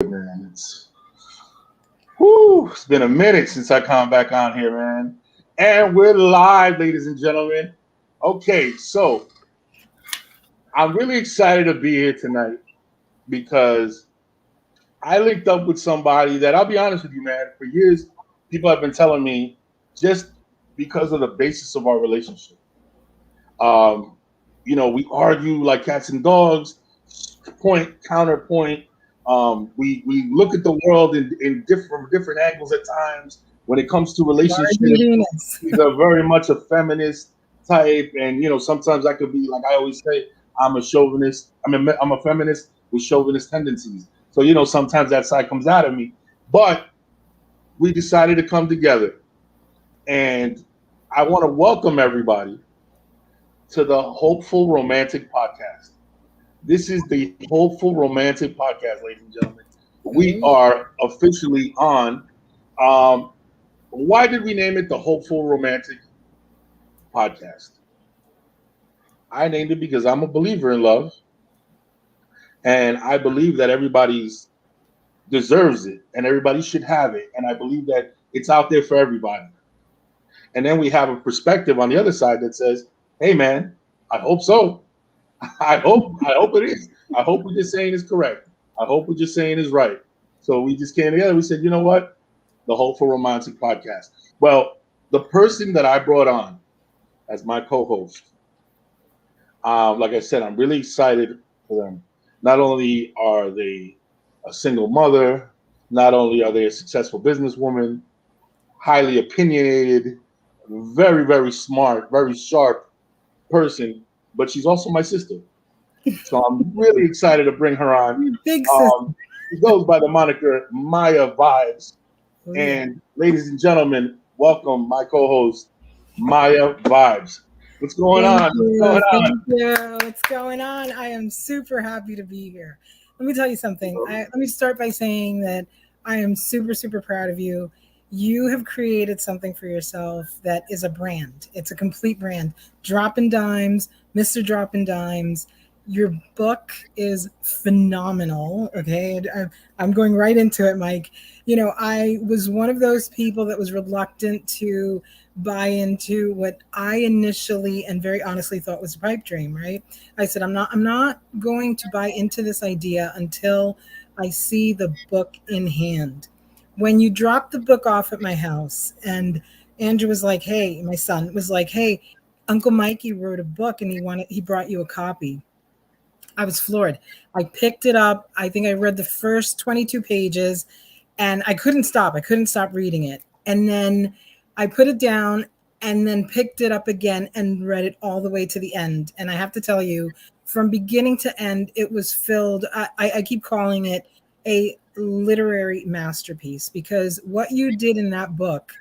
Man. It's been a minute since I come back on here, man. And we're live, ladies and gentlemen. Okay, so I'm really excited to be here tonight because I linked up with somebody that I'll be honest with you, man. For years, people have been telling me just because of the basis of our relationship. Um, we argue like cats and dogs, point, counterpoint. We look at the world in different angles at times. When it comes to relationships, he's a very much a feminist type, and sometimes I could be like I always say, I'm a chauvinist. I'm a feminist with chauvinist tendencies. So sometimes that side comes out of me. But we decided to come together, and I want to welcome everybody to the Hopeful Romantic Podcast. This is the Hopeful Romantic Podcast, ladies and gentlemen. We are officially on. Why did we name it the Hopeful Romantic Podcast? I named it because I'm a believer in love, and I believe that everybody deserves it, and everybody should have it, and I believe that it's out there for everybody. And then we have a perspective on the other side that says, "Hey, man, I hope so. I hope it is. I hope what you're saying is correct. I hope what you're saying is right." So we just came together. We said, you know what? The Hopeful Romantic Podcast. Well, the person that I brought on as my co-host, like I said, I'm really excited for them. Not only are they a single mother, not only are they a successful businesswoman, highly opinionated, very, very smart, very sharp person, but she's also my sister. So I'm really excited to bring her on. Big sister. She goes by the moniker Maya Vibes. And ladies and gentlemen, welcome my co-host, Maya Vibes. What's going on? What's going on? I am super happy to be here. Let me tell you something. Let me start by saying that I am super, super proud of you. You have created something for yourself that is a brand. It's a complete brand. Droppin' Dimes, Mr. Droppin' Dimes. Your book is phenomenal. Okay. I'm going right into it, Mike. I was one of those people that was reluctant to buy into what I initially and very honestly thought was a pipe dream, right? I said, I'm not going to buy into this idea until I see the book in hand. When you dropped the book off at my house and Andrew was like, hey, my son was like, hey, Uncle Mikey wrote a book and he brought you a copy. I was floored. I picked it up. I think I read the first 22 pages and I couldn't stop. I couldn't stop reading it. And then I put it down and then picked it up again and read it all the way to the end. And I have to tell you, from beginning to end, it was filled. I keep calling it a literary masterpiece because what you did in that book,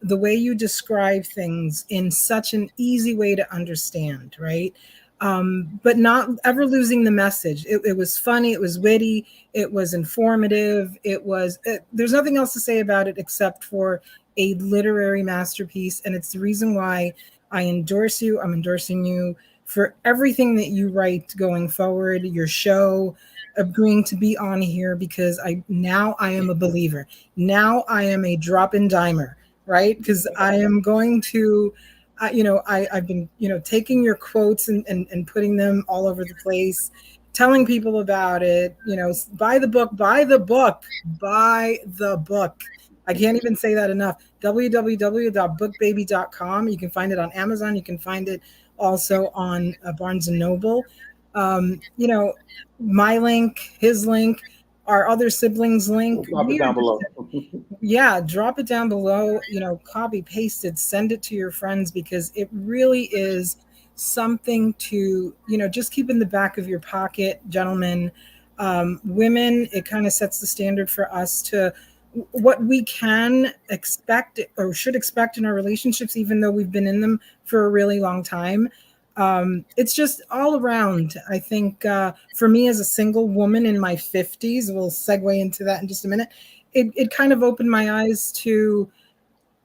the way you describe things in such an easy way to understand, right? But not ever losing the message. It was funny. It was witty. It was informative. There's nothing else to say about it except for a literary masterpiece. And it's the reason why I endorse you. I'm endorsing you for everything that you write going forward, your show, agreeing to be on here because I am a believer. Now I am a drop-in dimer, right? Because I am going to I've been, taking your quotes and putting them all over the place, telling people about it, buy the book, buy the book, buy the book. I can't even say that enough. www.bookbaby.com. You can find it on Amazon. You can find it also on Barnes & Noble. My link, his link, our other siblings link. Drop it down below. Yeah, drop it down below, copy, paste it, send it to your friends because it really is something to, just keep in the back of your pocket, gentlemen. Women, it kind of sets the standard for us to what we can expect or should expect in our relationships, even though we've been in them for a really long time. It's just all around. I think for me as a single woman in my 50s, we'll segue into that in just a minute. It kind of opened my eyes to,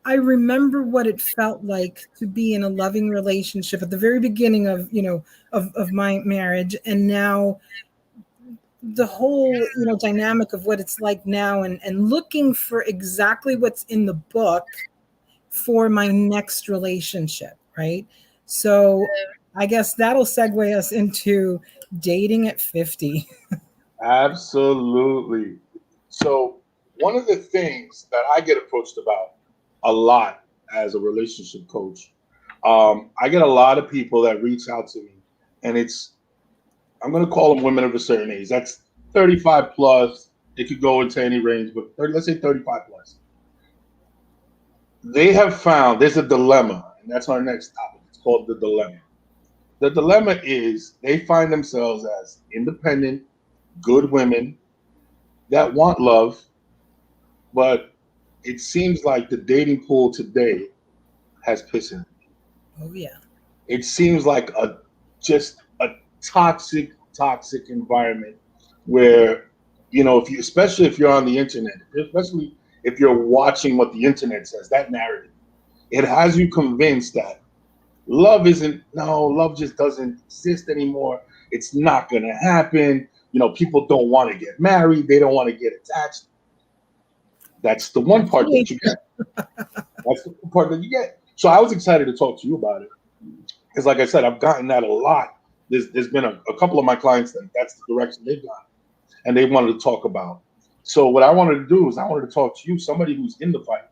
I remember what it felt like to be in a loving relationship at the very beginning of, of my marriage. And now the whole dynamic of what it's like now, and looking for exactly what's in the book for my next relationship, right? So I guess that'll segue us into dating at 50. Absolutely. So, one of the things that I get approached about a lot as a relationship coach, I get a lot of people that reach out to me, and I'm going to call them women of a certain age. That's 35 plus. It could go into any range, but 30, let's say 35 plus. They have found there's a dilemma, and that's our next topic. It's called the dilemma. The dilemma is they find themselves as independent, good women that want love, but it seems like the dating pool today has pissing. Oh yeah. It seems like just a toxic environment where, if you, especially if you're on the internet, especially if you're watching what the internet says, that narrative, it has you convinced that love just doesn't exist anymore. It's not going to happen. People don't want to get married. They don't want to get attached. That's the one part that you get. That's the part that you get. So I was excited to talk to you about it because, like I said, I've gotten that a lot. There's been a couple of my clients that's the direction they've gone, and they wanted to talk about. So what I wanted to do is I wanted to talk to you, somebody who's in the fight,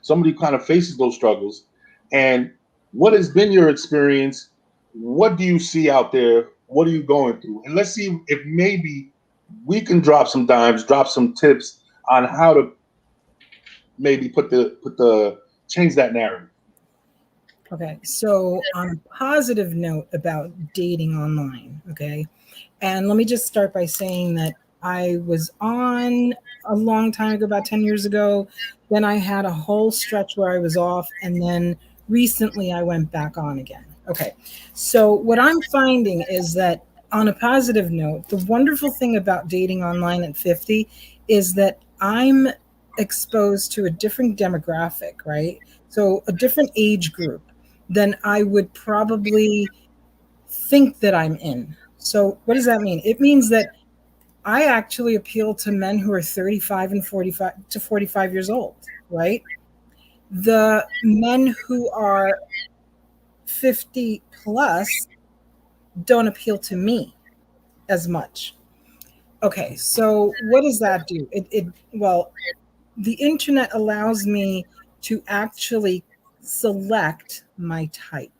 somebody who kind of faces those struggles, and what has been your experience? What do you see out there? What are you going through? And let's see if maybe we can drop some dimes, drop some tips on how to maybe put the change that narrative. Okay, so on a positive note about dating online, okay, and let me just start by saying that I was on a long time ago, about 10 years ago. Then I had a whole stretch where I was off, and then recently I went back on again. Okay, so what I'm finding is that on a positive note, the wonderful thing about dating online at 50 is that I'm exposed to a different demographic, right? So a different age group than I would probably think that I'm in. So what does that mean? It means that I actually appeal to men who are 35 and 45 to 45 years old, right? The men who are 50 plus don't appeal to me as much. Okay, so what does that do? Well, the internet allows me to actually select my type,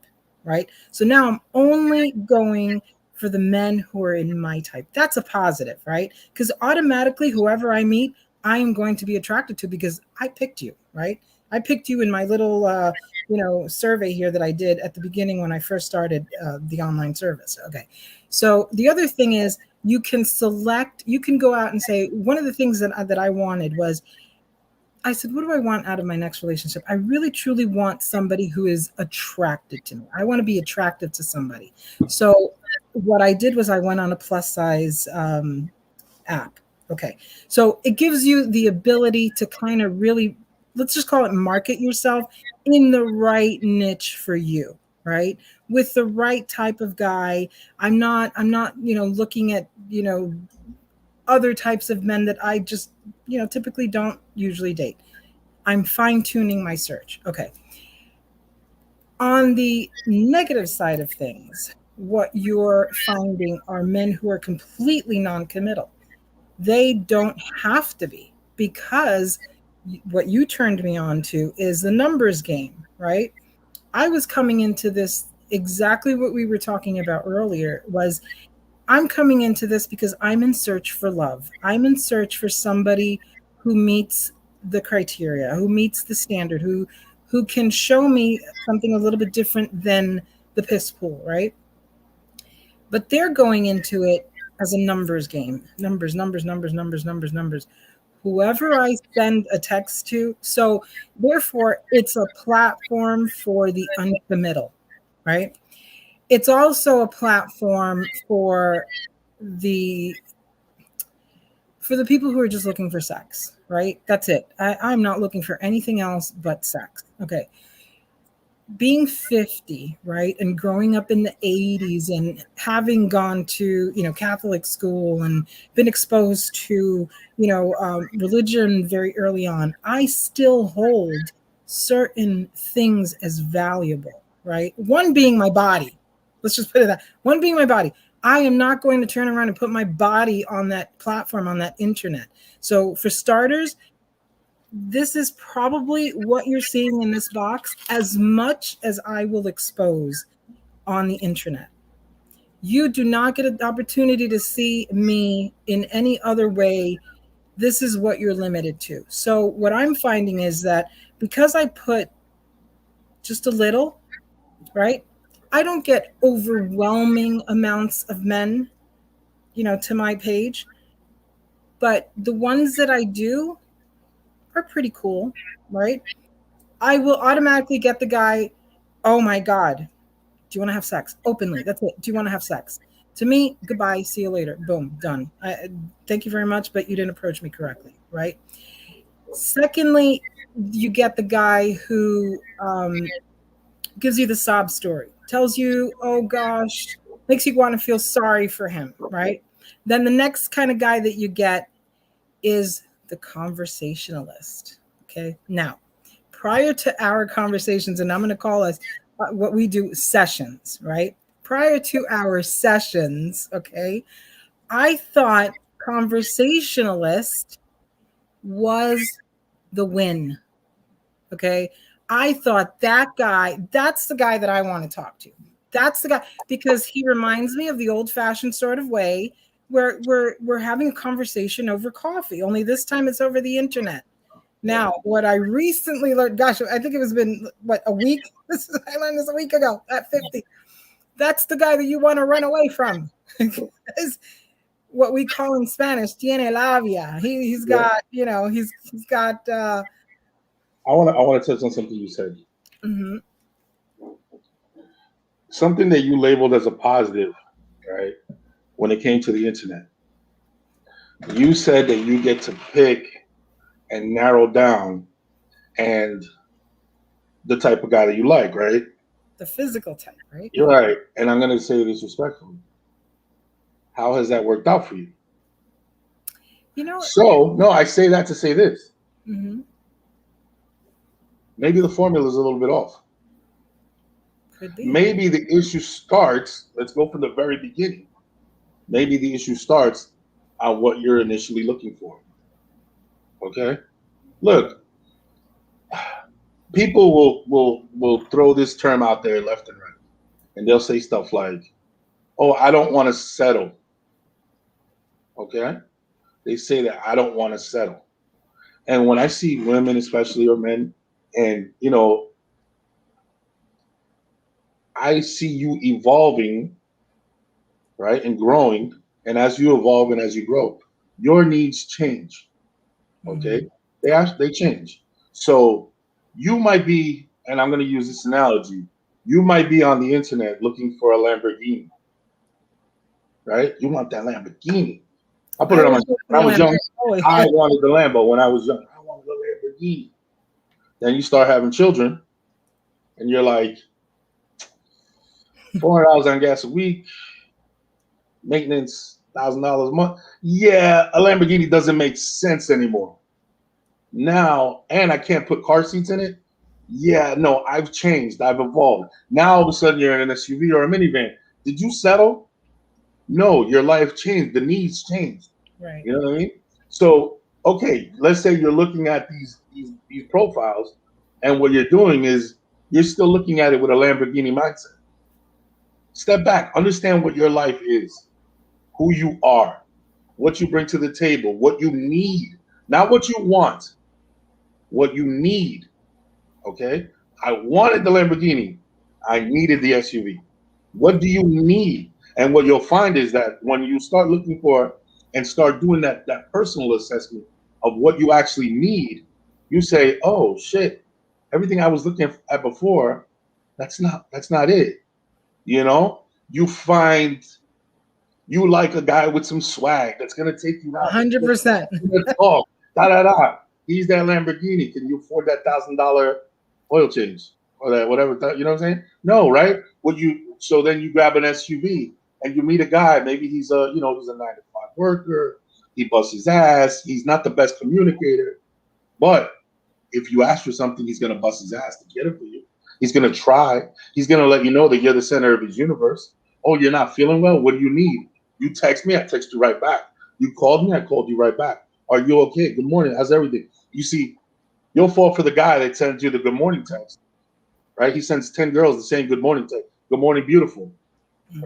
right? So now I'm only going for the men who are in my type. That's a positive, right? Because automatically, whoever I meet, I am going to be attracted to because I picked you, right? I picked you in my little, survey here that I did at the beginning when I first started the online service. Okay. So the other thing is you can select, you can go out and say, one of the things that I wanted was, I said, what do I want out of my next relationship? I really truly want somebody who is attracted to me. I want to be attractive to somebody. So what I did was I went on a plus size app. Okay. So it gives you the ability to kind of really, let's just call it market yourself in the right niche for you, right? With the right type of guy. I'm not, looking at, other types of men that I just, typically don't usually date. I'm fine tuning my search. Okay. On the negative side of things, what you're finding are men who are completely non committal. They don't have to be because what you turned me on to is the numbers game, right? I was coming into this exactly what we were talking about earlier was I'm coming into this because I'm in search for love. I'm in search for somebody who meets the criteria, who meets the standard, who can show me something a little bit different than the piss pool, right? But they're going into it as a numbers game. Numbers, numbers, numbers, numbers, numbers, numbers. Whoever I send a text to, so therefore it's a platform for the uncommittal, right? It's also a platform the for the people who are just looking for sex, right? That's it. I'm not looking for anything else but sex. Okay. being 50, right, and growing up in the 80s and having gone to, Catholic school and been exposed to, religion very early on, I still hold certain things as valuable, right? One being my body. Let's just put it that. One being my body. I am not going to turn around and put my body on that platform, on that internet. So for starters, this is probably what you're seeing in this box as much as I will expose on the internet. You do not get an opportunity to see me in any other way. This is what you're limited to. So, what I'm finding is that because I put just a little, right, I don't get overwhelming amounts of men, to my page. But the ones that I do are pretty cool, right? I will automatically get the guy, oh my God, do you want to have sex? Openly. That's it. Do you want to have sex? To me, goodbye. See you later. Boom, done. Thank you very much, but you didn't approach me correctly, right? Secondly, you get the guy who gives you the sob story, tells you, oh gosh, makes you want to feel sorry for him, right? Then the next kind of guy that you get is the conversationalist. Okay. Now, prior to our conversations, and I'm going to call us what we do sessions, right? Prior to our sessions, okay, I thought conversationalist was the win. Okay. I thought that guy, that's the guy that I want to talk to. That's the guy because he reminds me of the old fashioned sort of way where we're having a conversation over coffee, only this time it's over the internet. Now, what I recently learned, gosh, I think it was been a week. I learned this a week ago at 50. That's the guy that you want to run away from. Is what we call in Spanish, tiene labia. He's got, he's got I want to touch on something you said. mm-hmm. Something that you labeled as a positive, right? When it came to the internet, you said that you get to pick and narrow down and the type of guy that you like, right? The physical type, right? You're right. And I'm going to say this respectfully. How has that worked out for you? So, no, I say that to say this. Mm-hmm. Maybe the formula is a little bit off. Could be. Maybe the issue starts, let's go from the very beginning. Maybe the issue starts on what you're initially looking for. Okay? Look, people will throw this term out there left and right. And they'll say stuff like, oh, I don't want to settle. Okay? They say that I don't want to settle. And when I see women, especially, or men, and, I see you evolving, right, and growing. And as you evolve and as you grow, your needs change. Okay? Mm-hmm. They change. So you might be, and I'm going to use this analogy, you might be on the internet looking for a Lamborghini, right? You want that Lamborghini. I put it on when I was young. I wanted the Lambo when I was young. I wanted the Lamborghini. Then you start having children, and you're like, $400 on gas a week, maintenance $1,000 a month. Yeah, a Lamborghini doesn't make sense anymore. Now, and I can't put car seats in it. Yeah, no, I've changed. I've evolved. Now all of a sudden you're in an SUV or a minivan. Did you settle? No, your life changed. The needs changed. Right. You know what I mean? So, okay, let's say you're looking at these profiles, and what you're doing is you're still looking at it with a Lamborghini mindset. Step back. Understand what your life is, who you are, what you bring to the table, what you need, not what you want, what you need. Okay? I wanted the Lamborghini. I needed the SUV. What do you need? And what you'll find is that when you start looking for and start doing that personal assessment of what you actually need, you say, oh shit, everything I was looking at before, that's not it. You find you like a guy with some swag that's gonna take you out. 100%. Talk. Da. He's that Lamborghini. Can you afford that $1,000 oil change? or that whatever. You know what I'm saying? No, right? So then you grab an SUV and you meet a guy. Maybe he's he's a 9 to 5 worker. He busts his ass. He's not the best communicator, but if you ask for something, he's gonna bust his ass to get it for you. He's gonna try. He's gonna let you know that you're the center of his universe. Oh, you're not feeling well? What do you need? You text me, I text you right back. You called me, I called you right back. Are you okay? Good morning. How's everything? You see, you'll fall for the guy that sends you the good morning text, right? He sends 10 girls the same good morning text. Good morning, beautiful.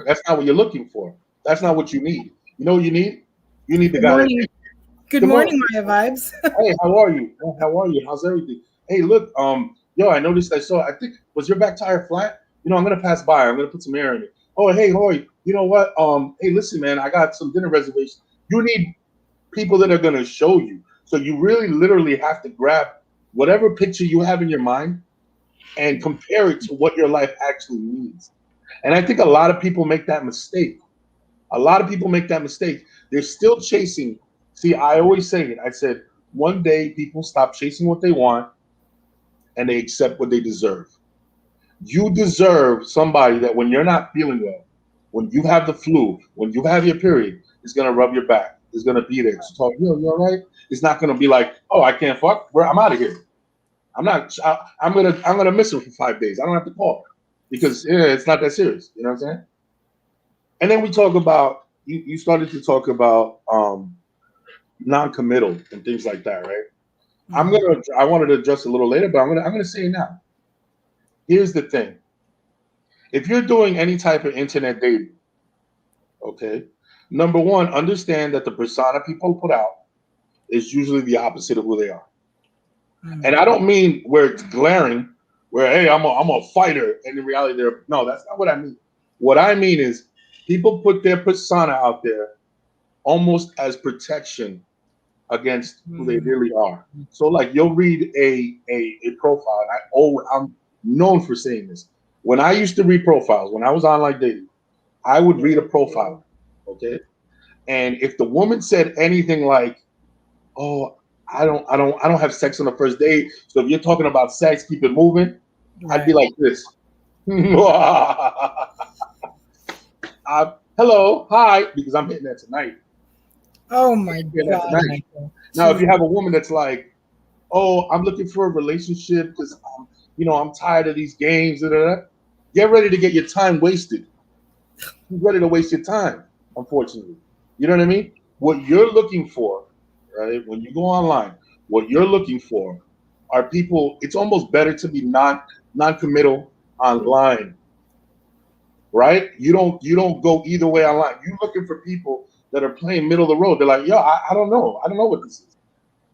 That's not what you're looking for. That's not what you need. You know what you need? You need the Good guy morning. that Good morning, Maya vibes. hey, how are you? How are you? How's everything? Hey, look, yo, I noticed I think was your back tire flat? I'm gonna pass by. I'm gonna put some air in it. Oh, hey, Hoy, you know what? Hey, listen, man, I got some dinner reservations. You need people that are gonna show you. So you really literally have to grab whatever picture you have in your mind and compare it to what your life actually needs. And I think a lot of people make that mistake. A lot of people make that mistake. They're still chasing. See, I always say it. I said, one day people stop chasing what they want and they accept what they deserve. You deserve somebody that when you're not feeling well, when you have the flu, when you have your period, is going to rub your back. Is going to be there to talk, you all right? It's not going to be like, oh, I can't fuck. I'm out of here. I'm gonna miss her for 5 days. I don't have to call her because it's not that serious. You know what I'm saying? And then we talk about you started to talk about non-committal and things like that, right? I wanted to address a little later, but I'm gonna say it now. Here's the thing. If you're doing any type of internet dating, okay, number one, understand that the persona people put out is usually the opposite of who they are. And I don't mean where it's glaring, where hey, I'm a fighter, and in reality, that's not what I mean. What I mean is people put their persona out there almost as protection against who they really are. So like you'll read a profile, and I'm known for saying this. When I used to read profiles, when I was online dating, I would read a profile, okay? And if the woman said anything like, "Oh, I don't have sex on the first date," so if you're talking about sex, keep it moving, right. I'd be like this. Hello, hi, because I'm hitting that tonight. Oh my God. Now, if you have a woman that's like, oh, I'm looking for a relationship because I'm tired of these games, get ready to get your time wasted. You're ready to waste your time, unfortunately. You know what I mean? What you're looking for, right? When you go online, what you're looking for are people. It's almost better to be non-committal online, right? You don't go either way online. You're looking for people that are playing middle of the road. They're like, yo, I don't know. I don't know what this is.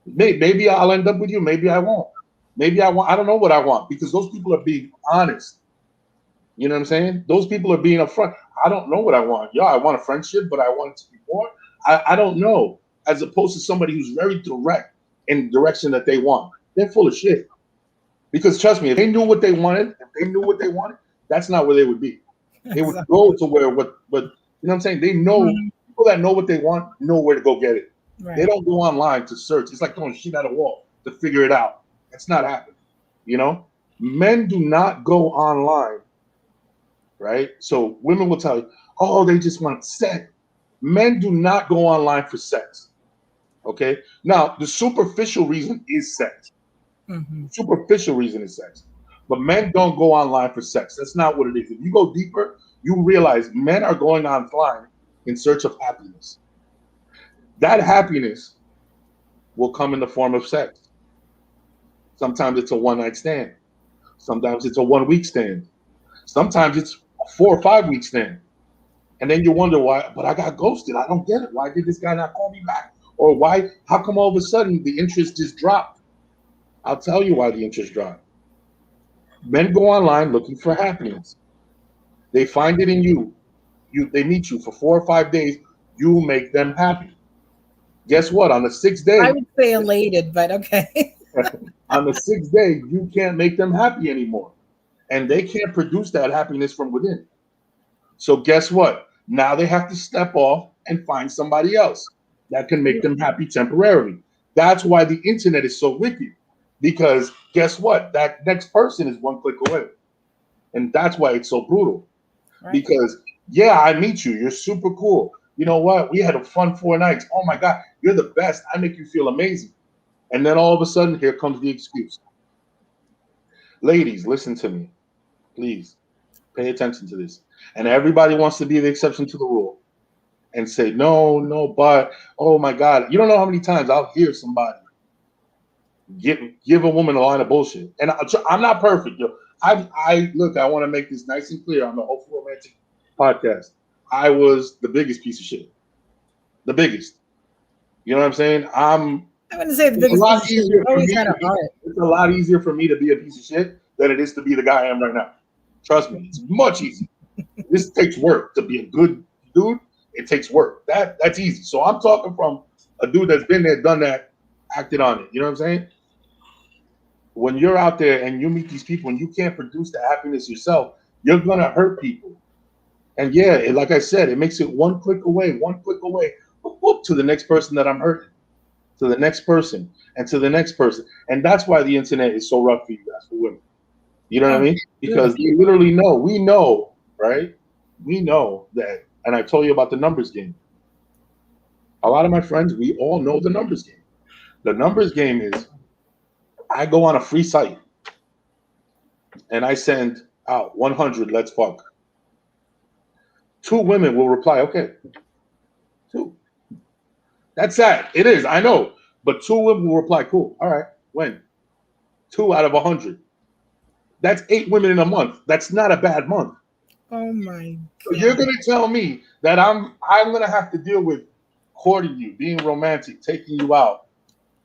Maybe I'll end up with you. Maybe I won't. Maybe I want. I don't know what I want because those people are being honest. You know what I'm saying? Those people are being upfront. I don't know what I want. Yeah, I want a friendship, but I want it to be more. I don't know. As opposed to somebody who's very direct in the direction that they want. They're full of shit. Because trust me, if they knew what they wanted, that's not where they would be. They would go to where what you know what I'm saying? They know people that know what they want know where to go get it. Right. They don't go online to search. It's like throwing shit at a wall to figure it out. That's not happening. Men do not go online, right? So women will tell you, oh, they just want sex. Men do not go online for sex. Okay. Now, the superficial reason is sex. The superficial reason is sex. But men don't go online for sex. That's not what it is. If you go deeper, you realize men are going online in search of happiness. That happiness will come in the form of sex. Sometimes it's a one-night stand. Sometimes it's a 1 week stand. Sometimes it's a 4 or 5 week stand. And then you wonder why, but I got ghosted. I don't get it. Why did this guy not call me back? Or how come all of a sudden the interest just dropped? I'll tell you why the interest dropped. Men go online looking for happiness. They find it in you. They meet you for 4 or 5 days. You make them happy. Guess what? On the 6th day, I would say elated, but okay. On the 6th day, you can't make them happy anymore. And they can't produce that happiness from within. So guess what? Now they have to step off and find somebody else that can make them happy temporarily. That's why the internet is so wicked. Because guess what? That next person is one click away. And that's why it's so brutal. Right. Because, yeah, I meet you. You're super cool. You know what? We had a fun 4 nights. Oh my God, you're the best. I make you feel amazing. And then all of a sudden, here comes the excuse. Ladies, listen to me. Please pay attention to this. And everybody wants to be the exception to the rule and say, no, no, but, oh my God. You don't know how many times I'll hear somebody give a woman a line of bullshit. And I'm not perfect, yo. I look, I want to make this nice and clear on the Hopeful Romantic podcast. I was the biggest piece of shit. The biggest. You know what I'm saying? I wouldn't say the biggest piece of shit. You always had a heart. It's a lot easier for me to be a piece of shit than it is to be the guy I am right now. Trust me, it's much easier. This takes work to be a good dude. It takes work. That's easy. So I'm talking from a dude that's been there, done that, acted on it. You know what I'm saying? When you're out there and you meet these people and you can't produce the happiness yourself, you're gonna hurt people. And yeah, like I said, it makes it one click away, whoop, whoop, to the next person that I'm hurting, to the next person, and to the next person. And that's why the internet is so rough for you guys, for women. You know what I mean? Because you literally know, we know, right? We know that, and I told you about the numbers game. A lot of my friends, we all know the numbers game. The numbers game is, I go on a free site and I send out 100, let's fuck. 2 women will reply, okay. 2. That's sad. It is, I know. But 2 women will reply, cool. All right, when? 2 out of 100. That's 8 women in a month. That's not a bad month. Oh my God. So you're gonna tell me that I'm gonna have to deal with courting you, being romantic, taking you out,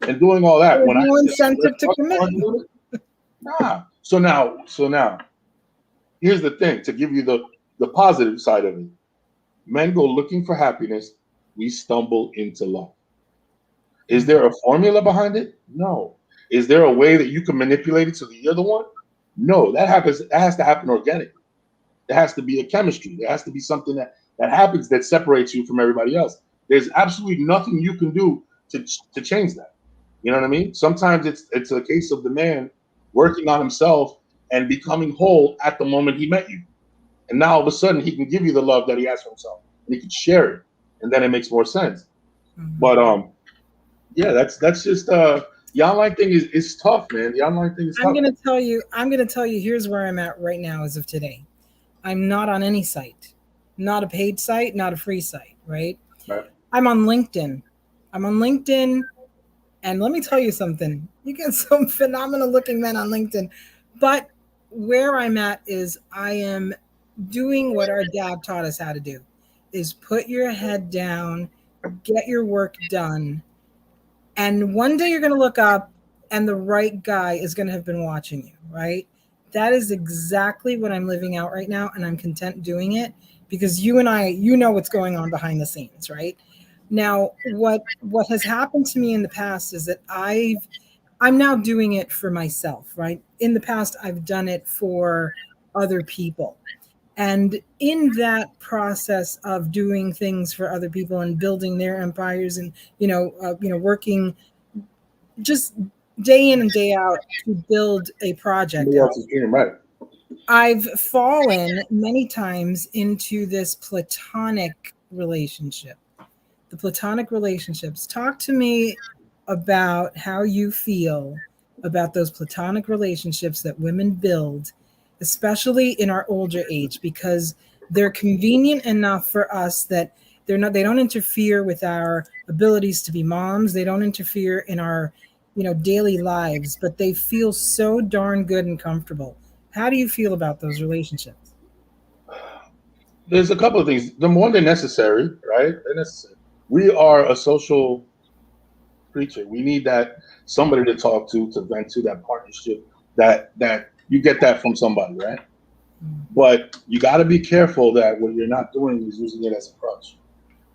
and doing all that. There's no incentive to commit. Nah. So now, here's the thing, to give you the positive side of it. Men go looking for happiness. We stumble into love. Is there a formula behind it? No. Is there a way that you can manipulate it so that you're the one? No. That has to happen organically. There has to be a chemistry. There has to be something that happens that separates you from everybody else. There's absolutely nothing you can do to change that. You know what I mean? Sometimes it's a case of the man working on himself and becoming whole at the moment he met you. And now all of a sudden he can give you the love that he has for himself. And he can share it. And then it makes more sense. Mm-hmm. But yeah, that's just the online thing is tough, man. The online thing is tough. I'm gonna tell you here's where I'm at right now as of today. I'm not on any site. Not a paid site, not a free site, right? I'm on LinkedIn. And let me tell you something. You get some phenomenal looking men on LinkedIn. But where I'm at is I am doing what our dad taught us how to do, is put your head down, get your work done. And one day you're going to look up and the right guy is going to have been watching you, right? That is exactly what I'm living out right now. And I'm content doing it because you and I, you know what's going on behind the scenes, right? Now, what has happened to me in the past is that I'm now doing it for myself, right? In the past, I've done it for other people. And in that process of doing things for other people and building their empires and, working just day in and day out to build a project. I've fallen many times into this platonic relationship. The platonic relationships. Talk to me about how you feel about those platonic relationships that women build, especially in our older age, because they're convenient enough for us that they don't interfere with our abilities to be moms. They don't interfere in our, daily lives, but they feel so darn good and comfortable. How do you feel about those relationships? There's a couple of things. Number one, they're necessary, right? They're necessary. We are a social creature. We need that somebody to talk to vent to, that partnership, that you get that from somebody, right? But you got to be careful that what you're not doing is using it as a crutch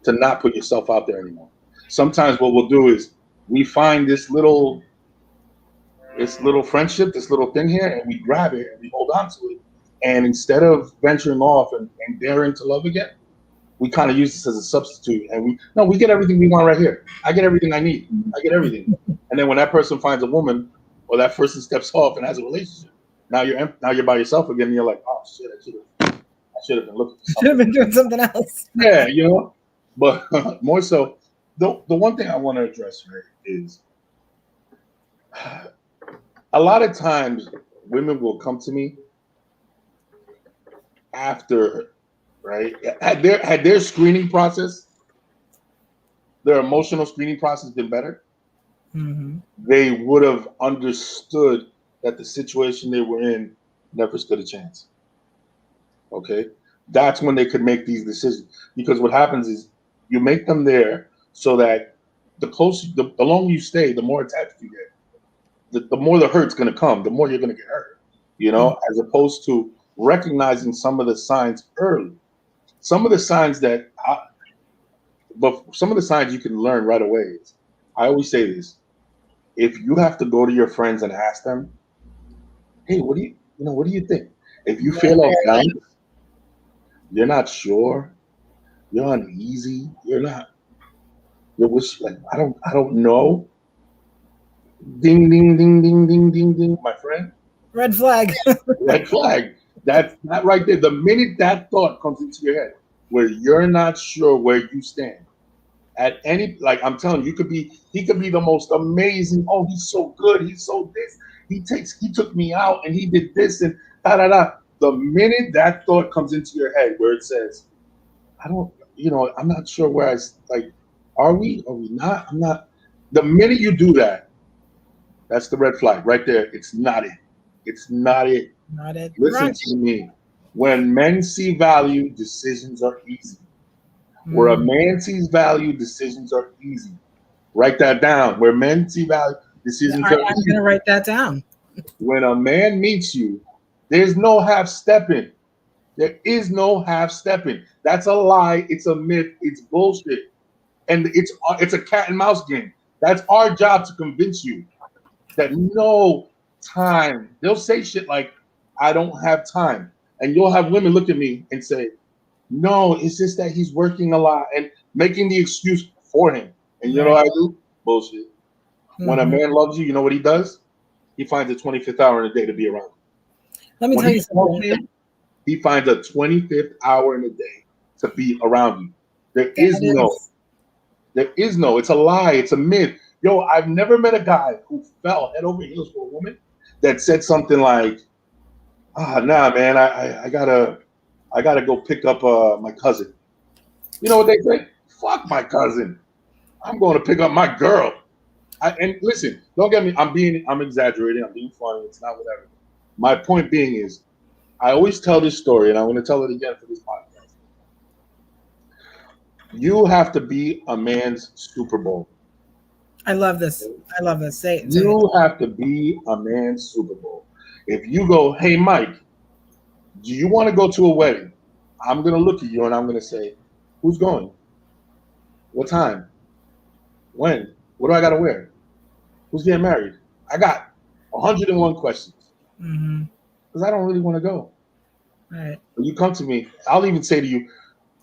to not put yourself out there anymore. Sometimes what we'll do is we find this little friendship, this little thing here, and we grab it and we hold on to it. And instead of venturing off and daring to love again, we kind of use this as a substitute. And we get everything we want right here. I get everything I need. I get everything. And then when that person finds a woman or that person steps off and has a relationship. Now you're by yourself again, and you're like, oh shit, I should have been looking for Should have something. been doing something else. Yeah, but more so, the one thing I want to address, right, is a lot of times women will come to me after, right, had their screening process, their emotional screening process been better, they would have understood that the situation they were in never stood a chance. Okay, that's when they could make these decisions, because what happens is you make them there so that the longer you stay, the more attached you get, the more the hurt's going to come, the more you're going to get hurt, as opposed to recognizing some of the signs early. Some of the signs but some of the signs you can learn right away. I always say this: if you have to go to your friends and ask them, "Hey, what do you think?" If you feel off balance, you're not sure, you're uneasy, you're like, I don't know. Ding, ding, ding, ding, ding, ding, ding, my friend. Red flag. Red flag. That's not right there. The minute that thought comes into your head, where you're not sure where you stand, at any, like I'm telling you, he could be the most amazing. Oh, he's so good. He's so this. He took me out and he did this and da da da. The minute that thought comes into your head, where it says, I'm not sure where are we not? I'm not. The minute you do that, that's the red flag right there. It's not it. It's not it. Not it. Listen to me. When men see value, decisions are easy. Where a man sees value, decisions are easy. Write that down. Where men see value, decisions are easy. I'm going to write that down. When a man meets you, there's no half-stepping. There is no half-stepping. That's a lie. It's a myth. It's bullshit. And it's a cat and mouse game. That's our job, to convince you that no time. They'll say shit like, I don't have time. And you'll have women look at me and say, no, it's just that he's working a lot, and making the excuse for him. And you know what I do? Bullshit. When a man loves you, you know what he does? He finds a 25th hour in a day to be around you. Let me tell you something. He finds a 25th hour in a day to be around you. There is no. It's a lie. It's a myth. Yo, I've never met a guy who fell head over heels for a woman that said something like, nah, man, I gotta go pick up my cousin. You know what they say? Fuck my cousin. I'm going to pick up my girl. And listen, don't get me. I'm exaggerating. I'm being funny. It's not whatever. My point being is, I always tell this story, and I'm going to tell it again for this podcast. You have to be a man's Super Bowl. I love this. Say it. You have to be a man's Super Bowl. If you go, hey, Mike, do you want to go to a wedding? I'm going to look at you and I'm going to say, who's going? What time? When? What do I got to wear? Who's getting married? I got 101 questions. Because I don't really want to go. Right. When you come to me, I'll even say to you,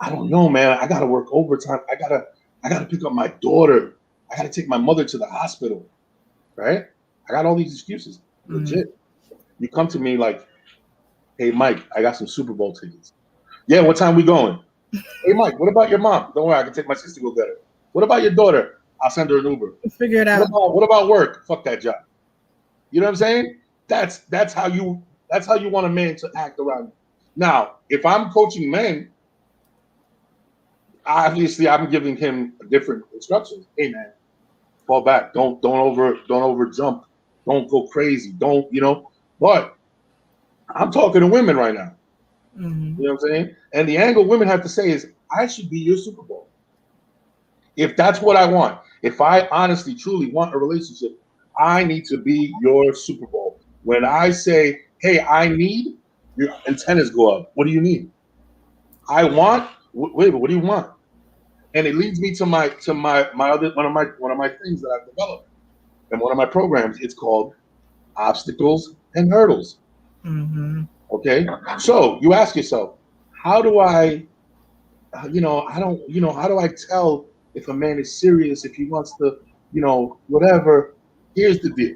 I don't know, man. I got to work overtime. I got to pick up my daughter. I got to take my mother to the hospital. Right? I got all these excuses. Legit. You come to me like, hey, Mike, I got some Super Bowl tickets. Yeah, what time we going? Hey, Mike, what about your mom? Don't worry, I can take my sister to go get her. What about your daughter? I'll send her an Uber. Figure it out. What about work? Fuck that job. You know what I'm saying? That's how you want a man to act around you. Now, if I'm coaching men, obviously I'm giving him different instructions. Hey, man, fall back. Don't over jump. Don't go crazy. Don't, But I'm talking to women right now. You know what I'm saying? And the angle women have to say is, I should be your Super Bowl. If that's what I want, if I honestly, truly want a relationship, I need to be your Super Bowl. When I say, hey, I need, your antennas go up. What do you need? I want, wait, but what do you want? And it leads me to my other one of my things that I've developed. And one of my programs, it's called Obstacles and Hurdles. Okay, so you ask yourself, how do I how do I tell if a man is serious, if he wants to, whatever? Here's the deal.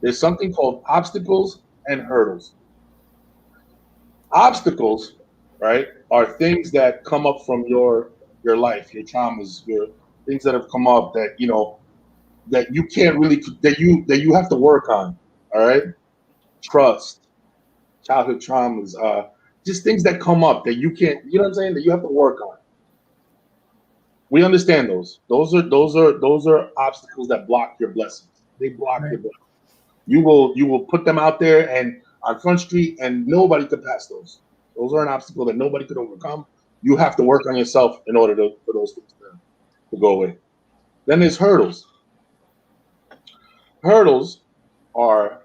There's something called obstacles and hurdles. Obstacles, right, are things that come up from your life, your traumas, your things that have come up that that you can't really that you have to work on. All right, trust, childhood traumas, just things that come up that you can't. You know what I'm saying? That you have to work on. We understand those. Those are obstacles that block your blessings. They block Right. your blessings. You will put them out there and on Front Street, and nobody could pass those. Those are an obstacle that nobody could overcome. You have to work on yourself in order for those things to go away. Then there's hurdles. Hurdles are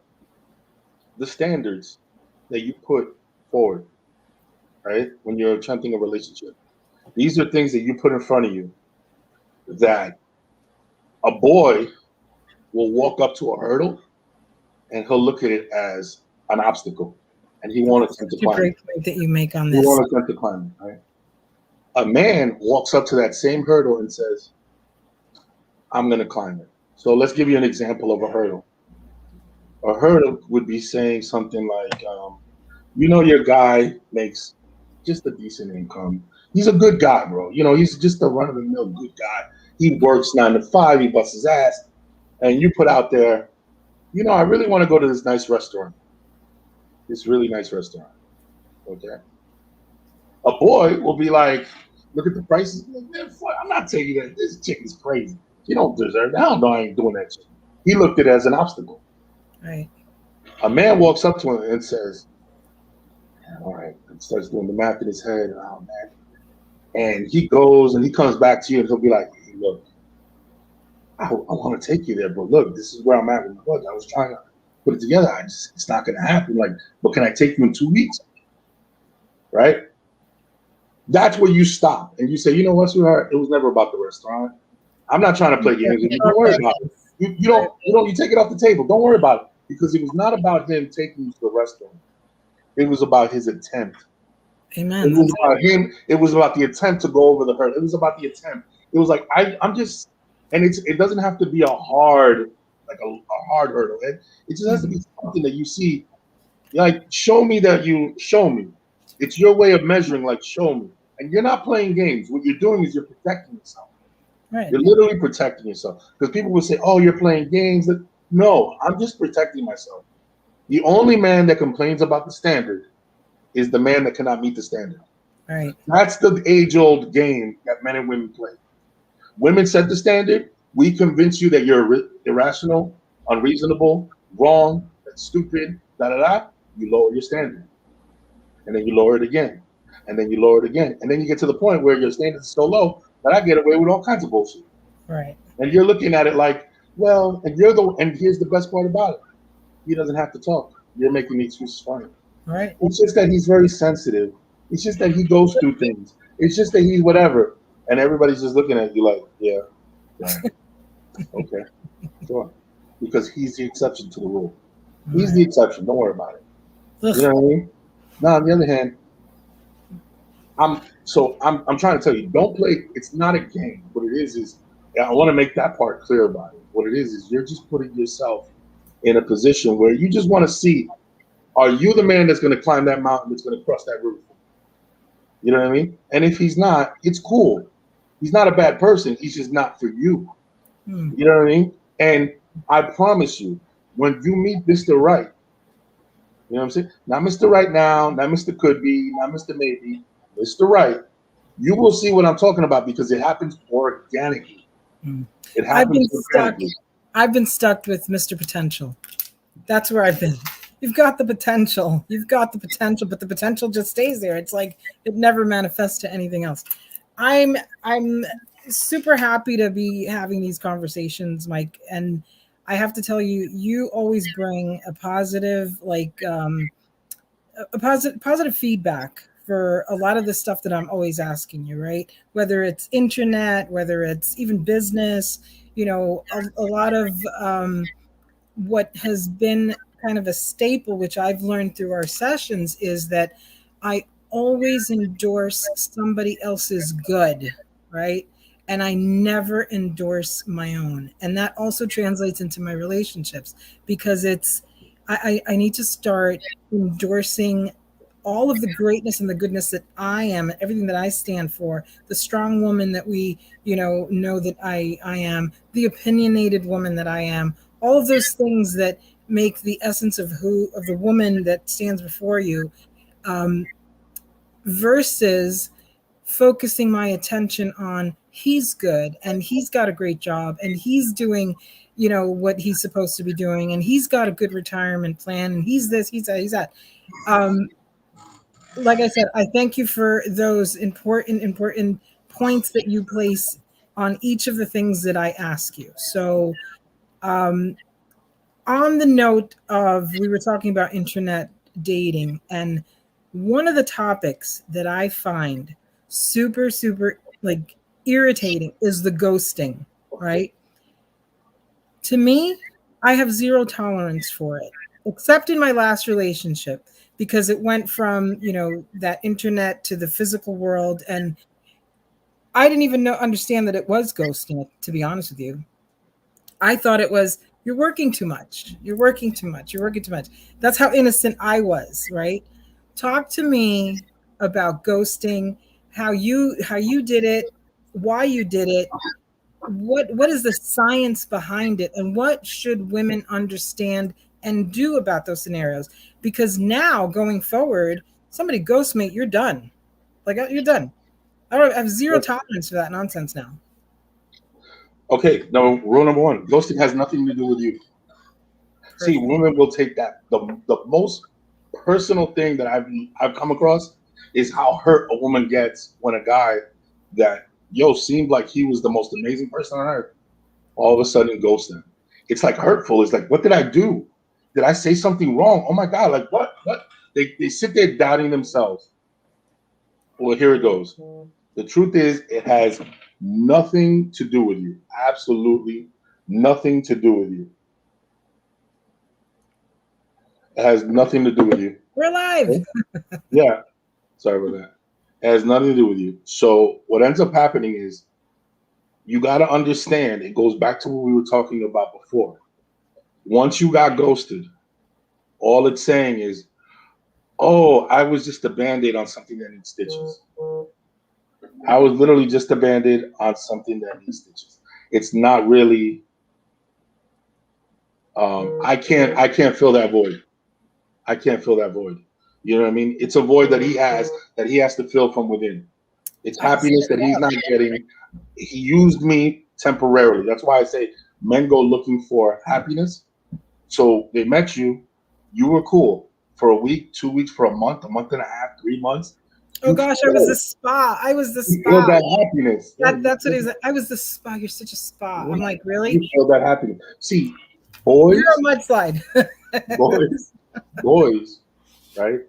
the standards that you put forward, right? When you're attempting a relationship. These are things that you put in front of you that a boy will walk up to a hurdle and he'll look at it as an obstacle and he won't That's attempt to such a climb it. great point that you make on He this. won't attempt to climb it, right? A man walks up to that same hurdle and says, I'm going to climb it. So let's give you an example of a hurdle. A hurdle would be saying something like, your guy makes just a decent income. He's a good guy, bro. He's just a run of the mill good guy. He works 9 to 5, he busts his ass. And you put out there, I really want to go to this nice restaurant, this really nice restaurant. Okay. A boy will be like, look at the prices. Man, fuck, I'm not taking that. This chick is crazy. She don't deserve that. Hell no, I ain't doing that shit. He looked at it as an obstacle. Right. A man walks up to him and says, all right, and starts doing the math in his head. Oh, man. And he goes and he comes back to you and he'll be like, hey, look, I want to take you there, but look, this is where I'm at with my budget. I was trying to put it together. It's not going to happen. Like, but can I take you in 2 weeks? Right? That's where you stop and you say, you know what, sweetheart? It was never about the restaurant. I'm not trying to play games with you. Don't worry about it. You take it off the table. Don't worry about it because it was not about him taking you to the restaurant. It was about his attempt. Amen. It was about him. It was about the attempt to go over the hurdle. It was about the attempt. It was like I'm just, and it doesn't have to be a hard hurdle. It just has to be something that you see. Like show me that you show me. It's your way of measuring. Like show me. And you're not playing games. What you're doing is you're protecting yourself. Right. You're literally protecting yourself because people will say, "Oh, you're playing games." No, I'm just protecting myself. The only man that complains about the standard is the man that cannot meet the standard. Right. That's the age-old game that men and women play. Women set the standard. We convince you that you're irrational, unreasonable, wrong, that's stupid, da da da. You lower your standard, and then you lower it again, and then you lower it again, and then you get to the point where your standard is so low that I get away with all kinds of bullshit. Right. And you're looking at it like, well, and here's the best part about it. He doesn't have to talk. You're making the excuses for him. Right. It's just that he's very sensitive. It's just that he goes through things. It's just that he's whatever. And everybody's just looking at you like, yeah, okay, sure. Because he's the exception to the rule. He's the exception. Don't worry about it. You know what I mean? Now, on the other hand, I'm trying to tell you, don't play. It's not a game. What it is I want to make that part clear about it. What it is you're just putting yourself in a position where you just want to see, are you the man that's going to climb that mountain that's going to cross that roof? You know what I mean? And if he's not, it's cool. He's not a bad person. He's just not for you. You know what I mean? And I promise you, when you meet Mr. Right, you know what I'm saying? Not Mr. Right now, not Mr. Could Be, not Mr. Maybe, Mr. Right. You will see what I'm talking about because it happens organically. It happens organically. I've been stuck with Mr. Potential. That's where I've been. You've got the potential. You've got the potential, but the potential just stays there. It's like it never manifests to anything else. I'm super happy to be having these conversations, Mike. And I have to tell you, you always bring a positive, positive feedback for a lot of the stuff that I'm always asking you, right? Whether it's internet, whether it's even business, a lot of what has been kind of a staple, which I've learned through our sessions, is that I always endorse somebody else's good, right? and I never endorse my own. And that also translates into my relationships because I need to start endorsing all of the greatness and the goodness that I am, everything that I stand for, the strong woman that we, know that I am, the opinionated woman that I am, all of those things that make the essence of the woman that stands before you, um, versus focusing my attention on he's good and he's got a great job and he's doing what he's supposed to be doing and he's got a good retirement plan and he's this, he's that. um, like I said, I thank you for those important points that you place on each of the things that I ask you. So, um, on the note of, we were talking about internet dating, and one of the topics that I find super, super like irritating is the ghosting, right? To me, I have zero tolerance for it, except in my last relationship, because it went from, that internet to the physical world. And I didn't even understand that it was ghosting, to be honest with you. I thought it was, you're working too much. You're working too much. You're working too much. That's how innocent I was, right? Talk to me about ghosting, how you did it, why you did it, what is the science behind it, and what should women understand and do about those scenarios? Because now going forward, somebody ghosts me, you're done. Like, you're done. I have zero tolerance for that nonsense now. Okay, no, rule number one: ghosting has nothing to do with you. See, Perfect. women will take that. The most personal thing that I've come across is how hurt a woman gets when a guy that seemed like he was the most amazing person on earth all of a sudden ghosts them. It's like hurtful. It's like, what did I do? Did I say something wrong? Oh my God, like what? What? They sit there doubting themselves. Well, here it goes. The truth is, it has nothing to do with you. Absolutely nothing to do with you. It has nothing to do with you. We're alive. Yeah. Sorry about that. It has nothing to do with you. So what ends up happening is you got to understand, it goes back to what we were talking about before. Once you got ghosted, all it's saying is, oh, I was just a band-aid on something that needs stitches. I was literally just a band-aid on something that needs stitches. It's not really I can't fill that void. I can't fill that void. You know what I mean? It's a void that he has to fill from within. It's happiness that he's not getting. He used me temporarily. That's why I say men go looking for happiness. So they met you, you were cool for a week, 2 weeks, for a month and a half, 3 months. Oh You gosh, I was the spa. I was the you feel spa. that happiness. Yeah, That's what it is. I was the spa. You're such a spa. I'm like, you really? feel that happiness. See, You're boys, a mudslide. boys, boys, right?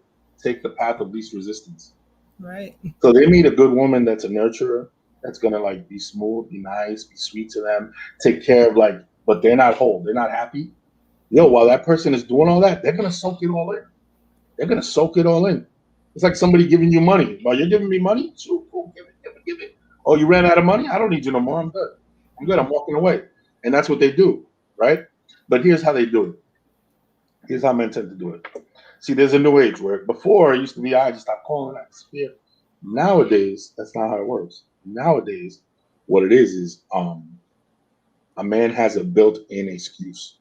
Take the path of least resistance. Right. So they meet a good woman that's a nurturer, that's gonna like be smooth, be nice, be sweet to them, take care of but they're not whole, they're not happy. While that person is doing all that, they're gonna soak it all in. They're gonna soak it all in. It's like somebody giving you money. Well, you're giving me money? Sure, cool, give it, give it, give it. Oh, you ran out of money? I don't need you no more. I'm good. I'm good. I'm walking away. And that's what they do, right? But here's how they do it. Here's how men tend to do it. See, there's a new age where before it used to be, I just stop calling, I disappear. Nowadays, that's not how it works. Nowadays, what it is a man has a built-in excuse,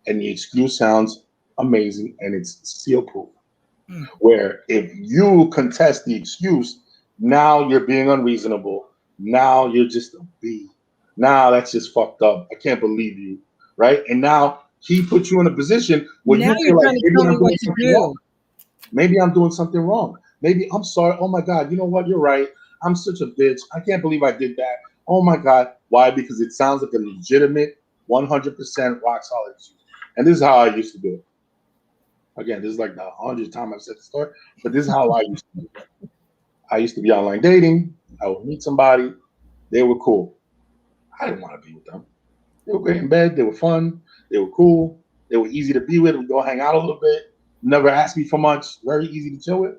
and the excuse sounds amazing, and it's seal proof. Mm. Where if you contest the excuse, now you're being unreasonable. Now you're just a B. Now that's just fucked up. I can't believe you, right? And now he puts you in a position where Now you you're feel like trying to maybe tell me I'm doing what to something wrong. do. Maybe I'm doing something wrong. Maybe I'm sorry. Oh my God, you know what? You're right. I'm such a bitch. I can't believe I did that. Oh my God. Why? Because it sounds like a legitimate 100% rock solid excuse. And this is how I used to do it. Again, this is like the 100th time I've said the story, but this is how I used to do it. I used to be online dating. I would meet somebody. They were cool. I didn't want to be with them. They were great in bed. They were fun. They were cool. They were easy to be with. We'd go hang out a little bit. Never asked me for much. Very easy to chill with.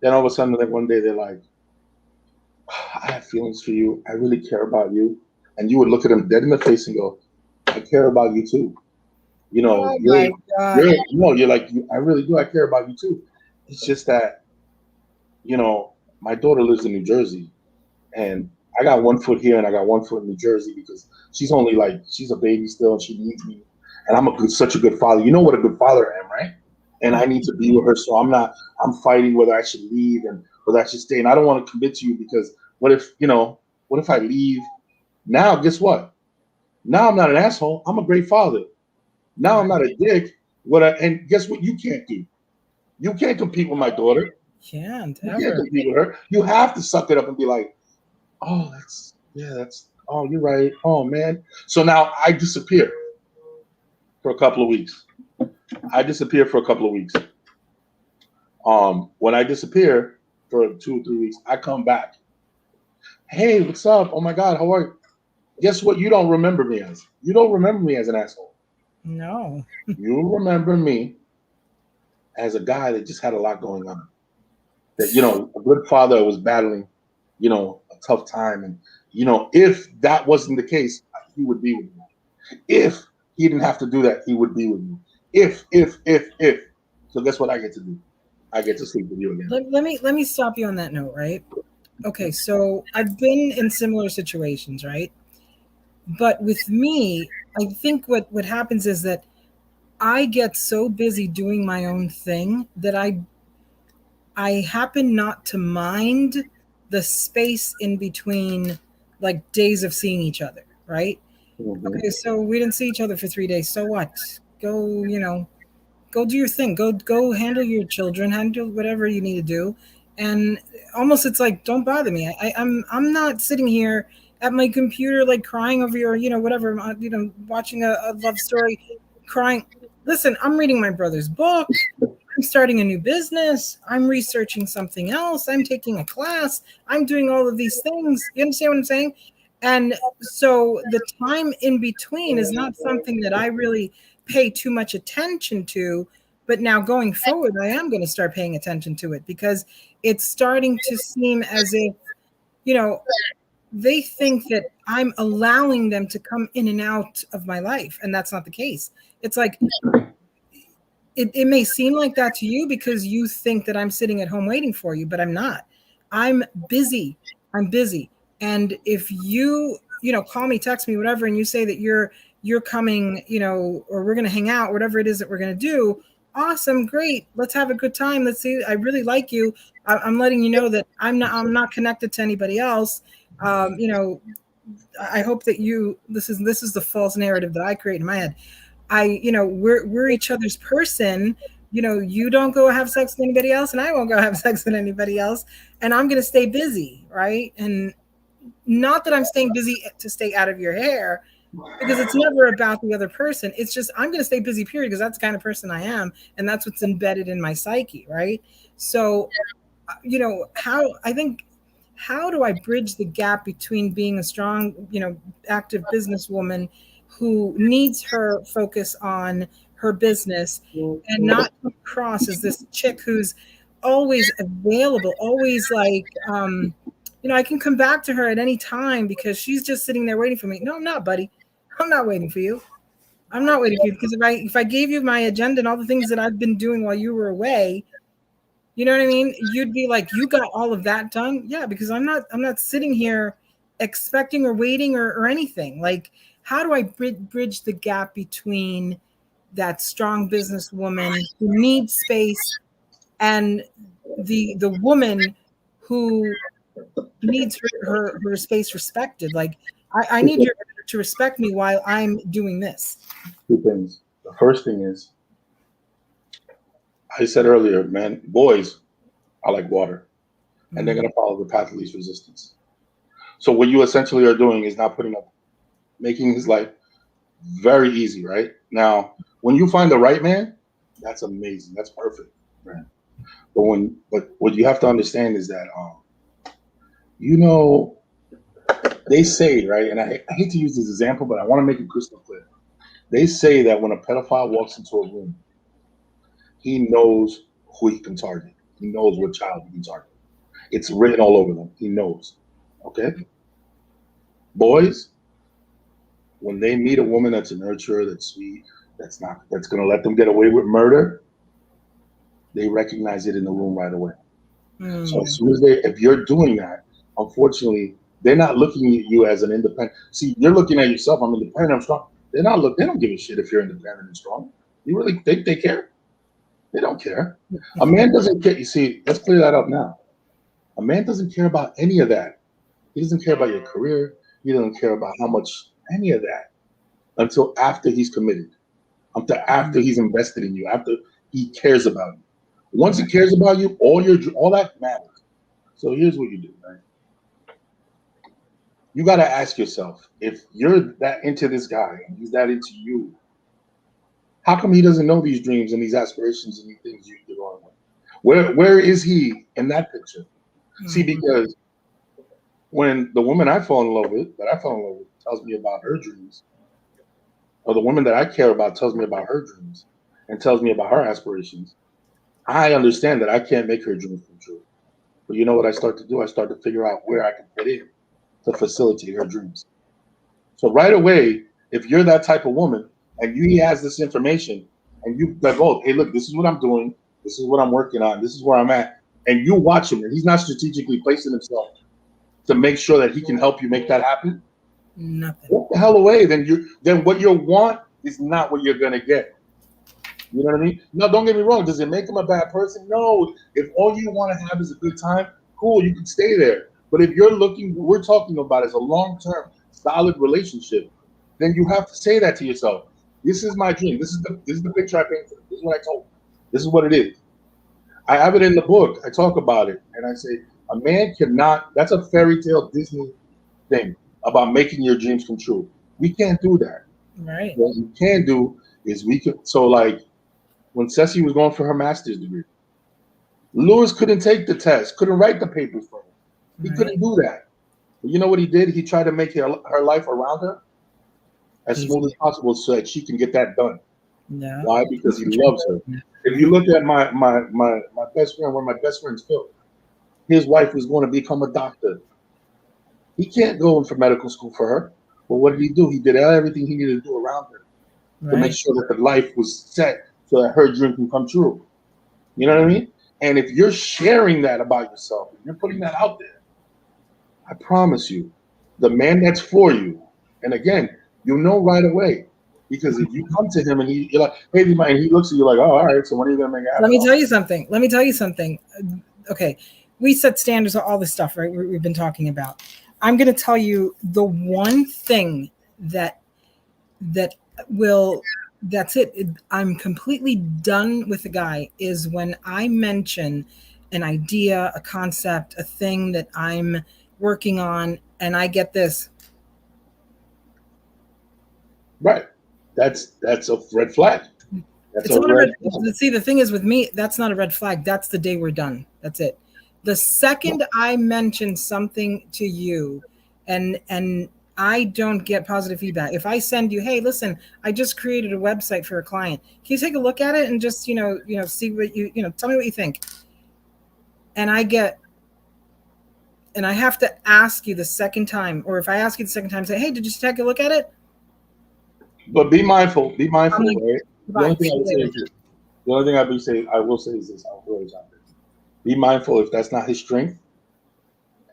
Then all of a sudden, like one day, they're like, I have feelings for you. I really care about you. And you would look at him dead in the face and go, I care about you too. You know, Oh my God. you're like, I really do. I care about you too. It's just that, my daughter lives in New Jersey, and I got one foot here and I got one foot in New Jersey because she's a baby still and she needs me. And such a good father. You know what a good father I am, right? And I need to be with her. So I'm fighting whether I should leave and whether I should stay. And I don't want to commit to you because what if I leave now? Guess what? Now I'm not an asshole. I'm a great father. Now I'm not a dick. And guess what? You can't do. You can't compete with my daughter. Can't You can't ever. compete with her. You have to suck it up and be like, oh, oh, you're right. Oh man. So now I disappear for a couple of weeks. When I disappear for 2 or 3 weeks, I come back. Hey, what's up? Oh my God, how are you? Guess what? You don't remember me as. You don't remember me as an asshole. No. You remember me as a guy that just had a lot going on. That a good father was battling, a tough time, and if that wasn't the case, he would be with me. If he didn't have to do that, he would be with me. If. So guess what I get to do? I get to sleep with you again. Let me stop you on that note, right? Okay, so I've been in similar situations, right? But with me, I think what happens is that I get so busy doing my own thing that I happen not to mind the space in between, like, days of seeing each other, right? Mm-hmm. Okay, so we didn't see each other for 3 days. So what? Go do your thing. Go handle your children, handle whatever you need to do. And almost it's like, don't bother me. I'm not sitting here at my computer like crying over your, whatever, watching a love story, crying. Listen, I'm reading my brother's book. I'm starting a new business. I'm researching something else. I'm taking a class. I'm doing all of these things. You understand what I'm saying? And so the time in between is not something that I really pay too much attention to. But now going forward, I am going to start paying attention to it because it's starting to seem as if, you know, they think that I'm allowing them to come in and out of my life. And that's not the case. It's like, it may seem like that to you because you think that I'm sitting at home waiting for you, but I'm not. I'm busy. I'm busy. And if call me, text me, whatever, and you say that you're coming, or we're going to hang out, whatever it is that we're going to do, awesome, great. Let's have a good time. Let's see. I really like you. I'm letting you know that I'm not connected to anybody else. I hope that this is the false narrative that I create in my head. We're each other's person. You don't go have sex with anybody else, and I won't go have sex with anybody else. And I'm going to stay busy, right? And not that I'm staying busy to stay out of your hair, because it's never about the other person. It's just I'm going to stay busy, period, because that's the kind of person I am, and that's what's embedded in my psyche, right? So, how do I bridge the gap between being a strong, active businesswoman who needs her focus on her business and not come across as this chick who's always available, always like, I can come back to her at any time because she's just sitting there waiting for me. No, I'm not, buddy. I'm not waiting for you. I'm not waiting for you because if I gave you my agenda and all the things that I've been doing while you were away, you know what I mean? You'd be like, you got all of that done? Yeah, because I'm not sitting here expecting or waiting or anything. Like, how do I bridge the gap between that strong businesswoman who needs space and the woman who needs her space respected? Like, I need you to respect me while I'm doing this. Two things. The first thing is, I said earlier, man, boys are like water, and they're going to follow the path of least resistance. So what you essentially are doing is not making his life very easy, right? Now, when you find the right man, that's amazing. That's perfect, man. But what you have to understand is that, they say, right, and I hate to use this example, but I want to make it crystal clear. They say that when a pedophile walks into a room, he knows who he can target. He knows what child he can target. It's written all over them. He knows. Okay? Boys, when they meet a woman that's a nurturer, that's sweet, that's going to let them get away with murder, they recognize it in the room right away. So as soon as if you're doing that, unfortunately, they're not looking at you as an independent. See, you're looking at yourself. I'm independent. I'm strong. They don't give a shit if you're independent and strong. You really think they care? They don't care. A man doesn't care. You see, let's clear that up now. A man doesn't care about any of that. He doesn't care about your career. He doesn't care about how much any of that until after he's committed, until after he's invested in you, after he cares about you. Once he cares about you, all that matters. So here's what you do, right? You got to ask yourself, if you're that into this guy and he's that into you, how come he doesn't know these dreams and these aspirations and these things you're going with? Where is he in that picture? Mm-hmm. See, because when the woman I fall in love with, tells me about her dreams, or the woman that I care about tells me about her dreams and tells me about her aspirations, I understand that I can't make her dreams come true. But you know what I start to do? I start to figure out where I can fit in to facilitate her dreams. So right away, if you're that type of woman and he has this information and you like, oh, hey, look, this is what I'm doing. This is what I'm working on. This is where I'm at. And you watch him and he's not strategically placing himself to make sure that he can help you make that happen. Nothing. Walk the hell away. Then what you want is not what you're going to get. You know what I mean? No, don't get me wrong. Does it make him a bad person? No. If all you want to have is a good time, cool, you can stay there. But if you're looking, what we're talking about is a long-term, solid relationship, then you have to say that to yourself. This is my dream. This is the picture I painted. This is what I told you. This is what it is. I have it in the book. I talk about it. And I say, a man cannot, that's a fairy tale Disney thing about making your dreams come true. We can't do that. Right. What we can do is so like, when Ceci was going for her master's degree, Lewis couldn't take the test, couldn't write the papers for her. He couldn't do that. But you know what he did? He tried to make her life around her as smooth as possible so that she can get that done. Yeah. Why? Because he loves her. If you look at my best friend, one of my best friends, Phil, his wife was going to become a doctor. He can't go in for medical school for her. But what did he do? He did everything he needed to do around her to make sure that the life was set so that her dream can come true. You know what I mean? And if you're sharing that about yourself, if you're putting that out there, I promise you, the man that's for you, and again, you know right away, because if you come to him and you're like, hey, and he looks at you like, oh, all right, so when are you going to make it happen? Let me tell you something. Okay, we set standards on all this stuff, right? We've been talking about. I'm going to tell you the one thing that's it. I'm completely done with the guy is when I mention an idea, a concept, a thing that I'm working on, and I get this. Right. That's a red flag. See, the thing is with me, that's not a red flag. That's the day we're done. That's it. The second I mention something to you and I don't get positive feedback. If I send you, hey, listen, I just created a website for a client. Can you take a look at it and just, see what tell me what you think. And I have to ask you the second time, or if I ask you the second time, say, hey, did you take a look at it? But be mindful, right? The only thing I will say is this, be mindful if that's not his strength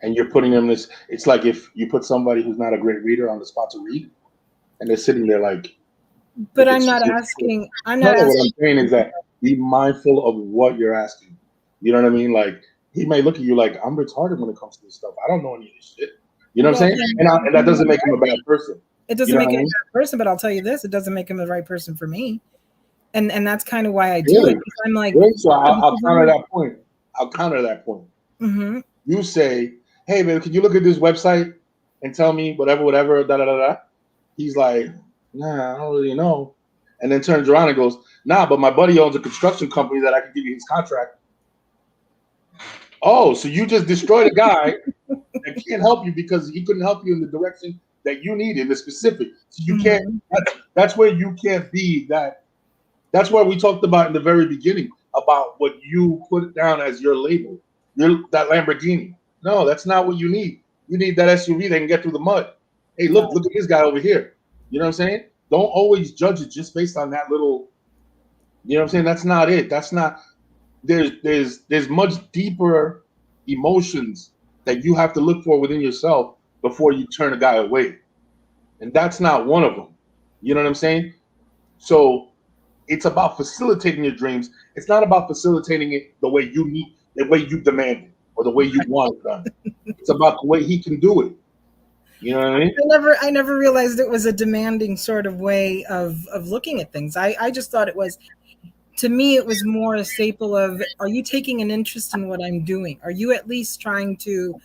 and you're putting him this, it's like if you put somebody who's not a great reader on the spot to read and they're sitting there like. But I'm not asking. What I'm saying is that be mindful of what you're asking. You know what I mean? Like he may look at you like, I'm retarded when it comes to this stuff. I don't know any of this shit. You know what I'm saying? And that doesn't make him a bad person. It doesn't make him a bad person, but I'll tell you this, it doesn't make him the right person for me. And that's kind of why I do it. I'm like, so I'll counter that point. Mm-hmm. You say, hey man, can you look at this website and tell me whatever, da da da da. He's like, nah, I don't really know. And then turns around and goes, nah, but my buddy owns a construction company that I can give you his contract. Oh, so you just destroyed a guy that can't help you because he couldn't help you in the direction that you needed, the specific. So you can't. That's where you can't be that. That's why we talked about in the very beginning about what you put down as your label, that Lamborghini. No, that's not what you need. You need that SUV that can get through the mud. Hey, look at this guy over here. You know what I'm saying? Don't always judge it just based on that little. You know what I'm saying? That's not it. That's not. There's much deeper emotions that you have to look for within yourself before you turn a guy away, and that's not one of them. You know what I'm saying? So it's about facilitating your dreams. It's not about facilitating it the way you need, the way you demand it, or the way you want it done. It's about the way he can do it. You know what I mean? I never realized it was a demanding sort of way of looking at things. I just thought it was, to me, it was more a staple of, are you taking an interest in what I'm doing? Are you at least trying to,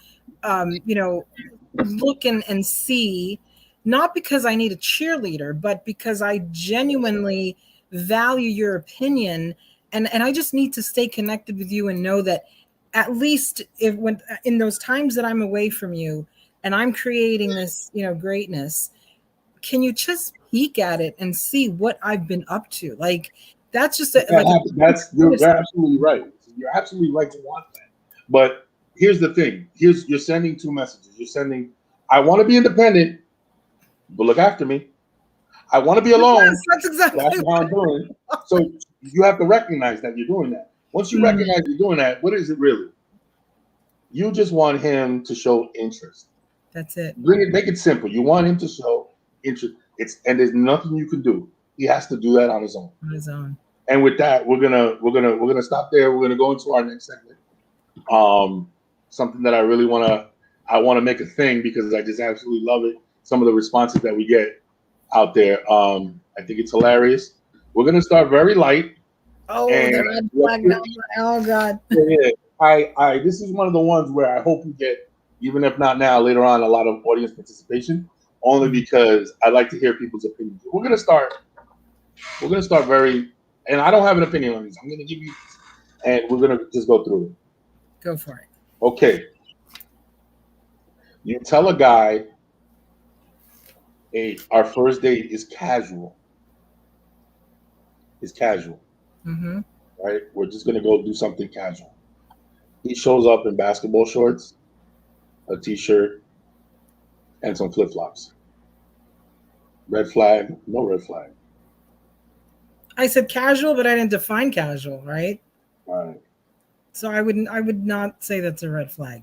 look and see, not because I need a cheerleader, but because I genuinely value your opinion. And I just need to stay connected with you and know that at least if when in those times that I'm away from you and I'm creating this, greatness, can you just peek at it and see what I've been up to? Like, that's just you're absolutely right. You're absolutely right to want that. But here's the thing. You're sending two messages. You're sending, I want to be independent, but look after me. I want to be alone. Yes, that's exactly what I'm doing. So you have to recognize that you're doing that. Once you recognize you're doing that, what is it really? You just want him to show interest. That's it. Make it simple. You want him to show interest. And there's nothing you can do. He has to do that on his own. On his own. And with that, we're gonna stop there. We're gonna go into our next segment. Something that I really want to make a thing because I just absolutely love it. Some of the responses that we get out there, I think it's hilarious. We're gonna start very light. Oh, the red flag number. Oh God. Yeah, I this is one of the ones where I hope we get, even if not now, later on, a lot of audience participation. Only because I like to hear people's opinions. We're gonna start very, and I don't have an opinion on these. I'm gonna give you, and we're gonna just go through it. Go for it. Okay. You tell a guy, hey, our first date is casual. It's casual. Mm-hmm. Right? We're just gonna go do something casual. He shows up in basketball shorts, a t-shirt, and some flip-flops. Red flag, no red flag. I said casual, but I didn't define casual, right? All right. So I would not say that's a red flag.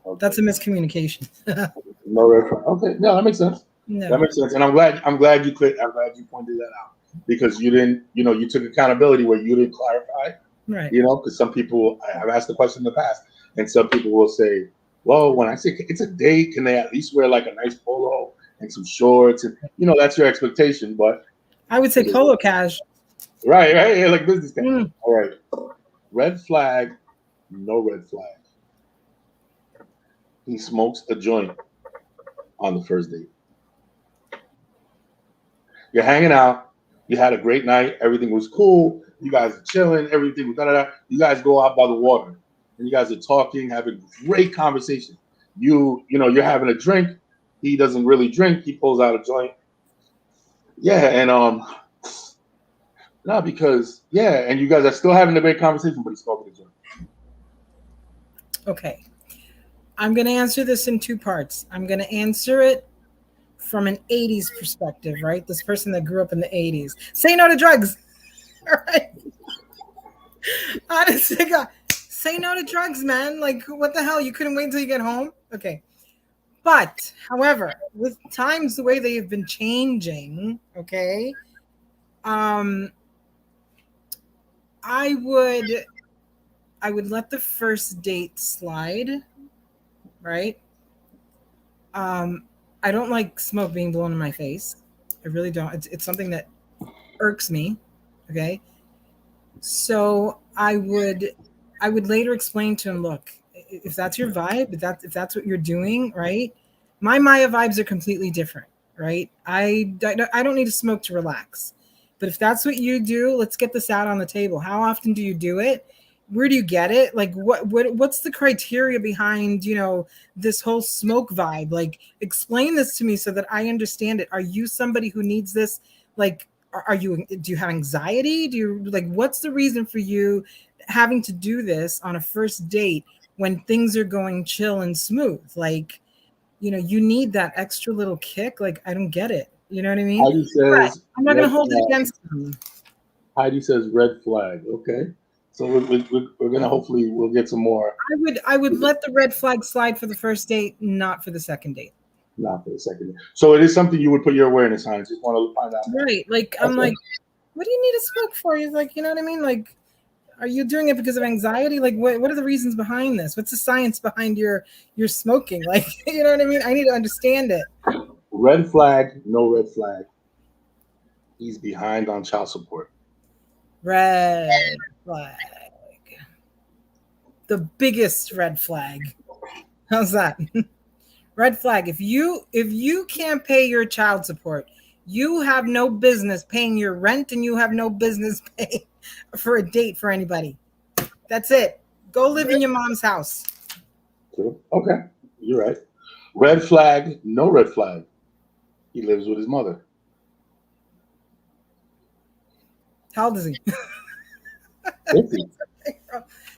Okay. That's a miscommunication. No red flag. Okay, no, that makes sense. No. That makes sense. And I'm glad you pointed that out because you didn't, you took accountability where you didn't clarify. Right. Because some people, I've asked the question in the past, and some people will say, well, when I say it's a date, can they at least wear like a nice polo and some shorts? And that's your expectation, but I would say polo cash. Right, yeah, like business cash. All right. Red flag, no red flag. He smokes a joint on the first date. You're hanging out. You had a great night. Everything was cool. You guys are chilling. Everything was da-da-da. You guys go out by the water. And you guys are talking, having great conversation. You're having a drink. He doesn't really drink. He pulls out a joint. Yeah, and no, because and you guys are still having a great conversation, but he's smoking a joint. Okay. I'm going to answer this in two parts. I'm going to answer it from an 80s perspective, right? This person that grew up in the 80s. Say no to drugs. All right. Honestly, God, say no to drugs, man. Like, what the hell? You couldn't wait until you get home? Okay. But, however, with times the way they have been changing, okay, I would let the first date slide, right? I don't like smoke being blown in my face. I really don't. It's something that irks me. Okay. So I would later explain to him, look, if that's your vibe, if that's what you're doing, right? My Maya vibes are completely different, right? I don't need to smoke to relax. But if that's what you do, let's get this out on the table. How often do you do it? Where do you get it? Like, what's the criteria behind, this whole smoke vibe? Like, explain this to me so that I understand it. Are you somebody who needs this? Like, do you have anxiety? What's the reason for you having to do this on a first date when things are going chill and smooth? Like, you need that extra little kick. Like, I don't get it. You know what I mean? Heidi But says I'm not going red to hold it flag. against them. Heidi says red flag. Okay, so we're gonna hopefully we'll get some more. I would let the red flag slide for the first date, not for the second date. Not for a second. So it is something you would put your awareness on. Just want to find out more. Right. Like, I'm Okay. like, what do you need to smoke for? He's like, you know what I mean? Like, are you doing it because of anxiety? Like, what are the reasons behind this? What's the science behind your smoking? Like, you know what I mean? I need to understand it. Red flag, no red flag. He's behind on child support. Red flag. The biggest red flag. How's that? Red flag. If you can't pay your child support, you have no business paying your rent, and you have no business paying for a date for anybody. That's it. Go live in your mom's house. True. Okay, you're right. Red flag, no red flag. He lives with his mother. How old is he? 50.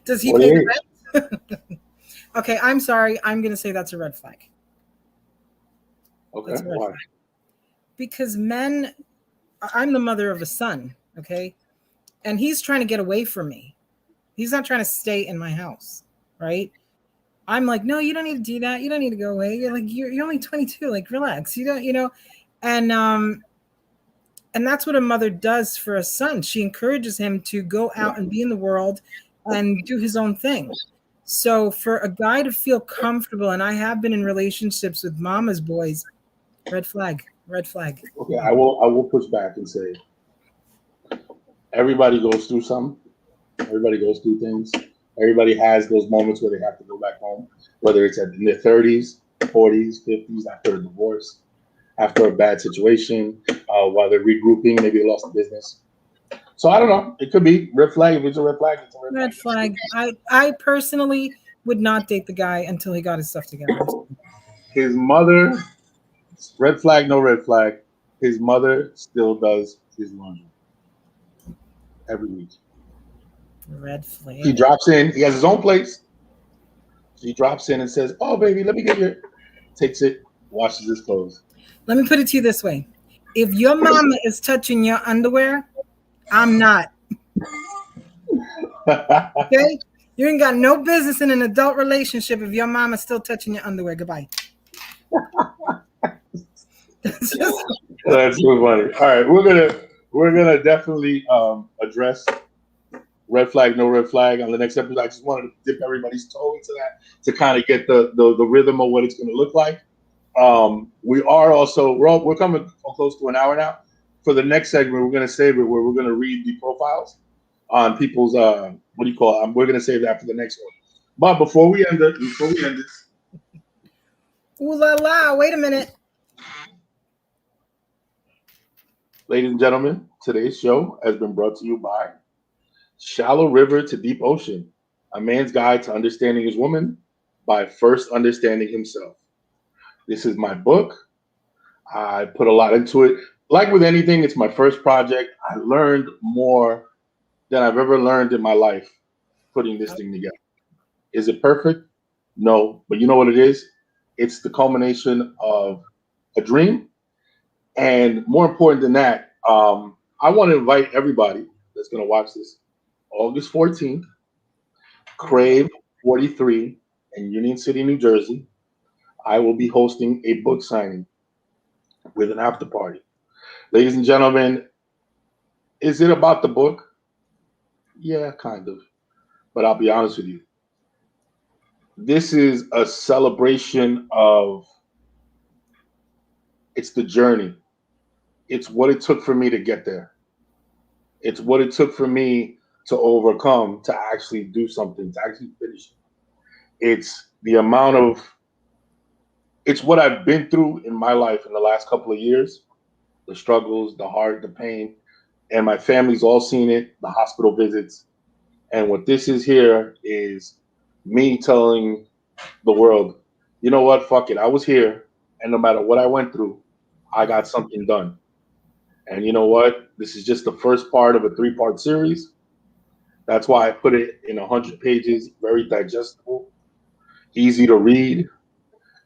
Does he What pay age? the rent? Okay, I'm sorry. I'm going to say that's a red flag. Okay, That's a red why? flag. Because men, I'm the mother of a son, okay? And he's trying to get away from me. He's not trying to stay in my house, right? I'm like, no, you don't need to do that. You don't need to go away. You're only 22. Like, relax. You don't. And that's what a mother does for a son. She encourages him to go out and be in the world and do his own thing. So for a guy to feel comfortable, and I have been in relationships with mama's boys, red flag, red flag. Okay, I will push back and say everybody goes through something. Everybody goes through things. Everybody has those moments where they have to go back home, whether it's in their 30s, 40s, 50s, after a divorce, after a bad situation, while they're regrouping, maybe they lost a business. So I don't know. It could be red flag. If it's a red flag, it's a red Red flag. flag. I personally would not date the guy until he got his stuff together. His mother, red flag, no red flag. His mother still does his laundry every week. Red He flag. drops in. He has his own place. She drops in and says, "Oh, baby, let me get your." Takes it, washes his clothes. Let me put it to you this way. If your mama is touching your underwear, I'm not. Okay? You ain't got no business in an adult relationship if your mama's still touching your underwear. Goodbye. That's just That's so funny. All right, we're gonna definitely address red flag, no red flag on the next episode. I just wanted to dip everybody's toe into that to kind of get the rhythm of what it's going to look like. We are also we're coming close to an hour now. For the next segment, we're going to save it where we're going to read the profiles on people's what do you call it? We're going to save that for the next one. But before we end this, ooh la la. Wait a minute. ladies and gentlemen, today's show has been brought to you by Shallow River to Deep Ocean, a man's guide to understanding his woman by first understanding himself. This is my book. I put a lot into it. Like with anything, it's my first project. I learned more than I've ever learned in my life putting this thing together. Is it perfect? No, but you know what it is? It's the culmination of a dream. And more important than that, I want to invite everybody that's going to watch this August 14th, Crave 43 in Union City, New Jersey. I will be hosting a book signing with an after party. Ladies and gentlemen, is it about the book? Yeah, kind of. But I'll be honest with you. This is a celebration of it's the journey. It's what it took for me to get there. It's what it took for me to overcome, to actually do something, to actually finish it. It's the amount of it's what I've been through in my life in the last couple of years, the struggles, the heart, the pain, and my family's all seen it, the hospital visits. And what this is here is me telling the world, you know what, fuck it. I was here, and no matter what I went through, I got something done. And you know what? This is just the first part of a 3-part series. That's why I put it in 100 pages, very digestible, easy to read,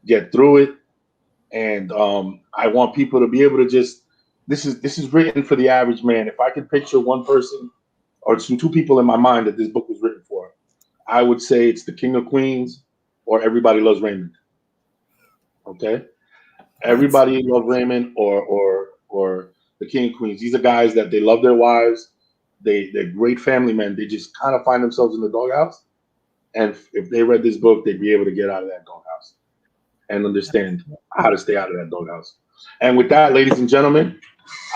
get through it. and I want people to be able to just. This is written for the average man. If I could picture one person or two people in my mind that this book was written for, I would say it's the King of Queens or Everybody Loves Raymond. Okay, That's Everybody Loves Raymond or the King of Queens. These are guys that they love their wives. They're great family men. They just kind of find themselves in the doghouse. And if they read this book, they'd be able to get out of that doghouse and understand how to stay out of that doghouse. And with that, ladies and gentlemen,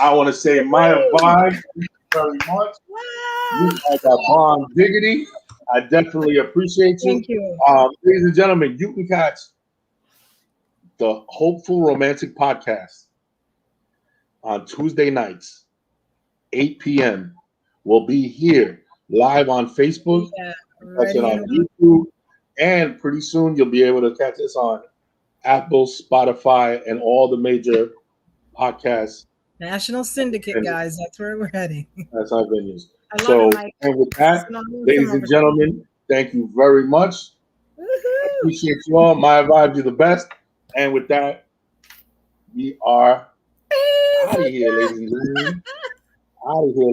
I want to say my Woo! vibe. Thank you very much. You Wow. are the bomb diggity. I definitely appreciate you. Thank you. Ladies and gentlemen, you can catch the Hopeful Romantic Podcast on Tuesday nights, 8 p.m. We'll be here live on Facebook, Yeah, catch it ready on and YouTube, and pretty soon you'll be able to catch us on Apple, Spotify, and all the major podcasts. National Syndicate, And guys. That's where we're heading. that's our venues. I love So, it, Mike. and with This is that, an awesome ladies and opportunity. gentlemen, thank you very much. I Woohoo! appreciate you all. My vibes are the best. And with that, we are out of here, ladies and gentlemen. Out of here.